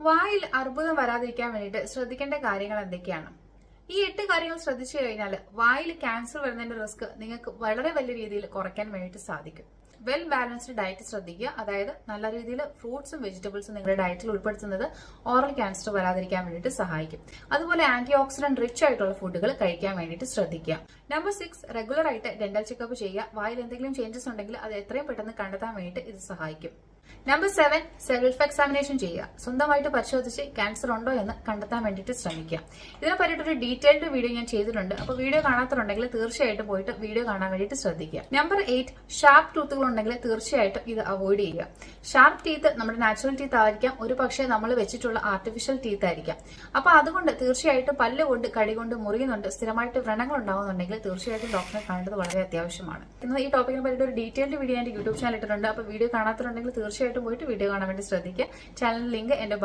വായിൽ അർബുദം വരാതിരിക്കാൻ വേണ്ടിയിട്ട് ശ്രദ്ധിക്കേണ്ട കാര്യങ്ങൾ എന്തൊക്കെയാണ്? ഈ 8 കാര്യങ്ങൾ ശ്രദ്ധിച്ചു കഴിഞ്ഞാൽ വായിൽ ക്യാൻസർ വരുന്നതിന്റെ റിസ്ക് നിങ്ങൾക്ക് വളരെ വലിയ രീതിയിൽ കുറയ്ക്കാൻ വേണ്ടിയിട്ട് സാധിക്കും. വെൽ ബാലൻസ്ഡ് ഡയറ്റ് ശ്രദ്ധിക്കുക. അതായത് നല്ല രീതിയിൽ ഫ്രൂട്ട്സും വെജിറ്റബിൾസും നിങ്ങളുടെ ഡയറ്റിൽ ഉൾപ്പെടുത്തുന്നത് ഓറൽ ക്യാൻസർ വരാതിരിക്കാൻ വേണ്ടിയിട്ട് സഹായിക്കും. അതുപോലെ ആന്റി ഓക്സിഡന്റ് റിച്ച് ആയിട്ടുള്ള ഫുഡുകൾ കഴിക്കാൻ വേണ്ടിയിട്ട് ശ്രദ്ധിക്കുക. നമ്പർ 6, റെഗുലർ ആയിട്ട് ഡെന്റൽ ചെക്കപ്പ് ചെയ്യുക. വായിൽ എന്തെങ്കിലും ചേഞ്ചസ് ഉണ്ടെങ്കിൽ അത് എത്രയും പെട്ടെന്ന് കണ്ടെത്താൻ വേണ്ടിയിട്ട് ഇത് സഹായിക്കും. നമ്പർ 7, സെൽഫ് എക്സാമിനേഷൻ ചെയ്യുക. സ്വന്തമായിട്ട് പരിശോധിച്ച് ക്യാൻസർ ഉണ്ടോ എന്ന് കണ്ടെത്താൻ വേണ്ടിയിട്ട് ശ്രമിക്കുക. ഇതിനെ പറ്റിയിട്ടൊരു ഡീറ്റെയിൽഡ് വീഡിയോ ഞാൻ ചെയ്തിട്ടുണ്ട്. അപ്പോൾ വീഡിയോ കാണാത്തതുണ്ടെങ്കിൽ തീർച്ചയായിട്ടും പോയിട്ട് വീഡിയോ കാണാൻ വേണ്ടിയിട്ട് ശ്രദ്ധിക്കുക. നമ്പർ 8, ഷാർപ്പ് ടൂത്തുകൾ ഉണ്ടെങ്കിൽ തീർച്ചയായിട്ടും ഇത് അവോയ്ഡ് ചെയ്യുക. ഷാർപ്പ് ടീത്ത് നമ്മുടെ നാച്ചുറൽ ടീത്ത് ആയിരിക്കാം, ഒരു പക്ഷേ നമ്മൾ വെച്ചിട്ടുള്ള ആർട്ടിഫിഷ്യൽ ടീത്ത് ആയിരിക്കാം. അപ്പൊ അതുകൊണ്ട് തീർച്ചയായിട്ടും പല്ല് കൊണ്ട് കടി കൊണ്ട് മുറിയുന്നുണ്ട്, സ്ഥിരമായിട്ട് വ്രണങ്ങൾ ഉണ്ടാവുന്നുണ്ടെങ്കിൽ തീർച്ചയായിട്ടും ഡോക്ടറെ കാണേണ്ടത് വളരെ അത്യാവശ്യമാണ്. ഇന്ന് ഈ ടോപ്പിക്കിനെ പറ്റിയിട്ട് ഒരു ഡീറ്റെയിൽഡ് വീഡിയോ എന്റെ യൂട്യൂബ് ചാനൽ ഇട്ടിട്ടുണ്ട്. അപ്പോൾ വീഡിയോ കാണാത്തതുണ്ടെങ്കിൽ തീർച്ചയായിട്ടും പോയിട്ട് വീഡിയോ കാണാൻ വേണ്ടി ശ്രദ്ധിക്കുക. ചാനൽ ലിങ്ക് എന്റെ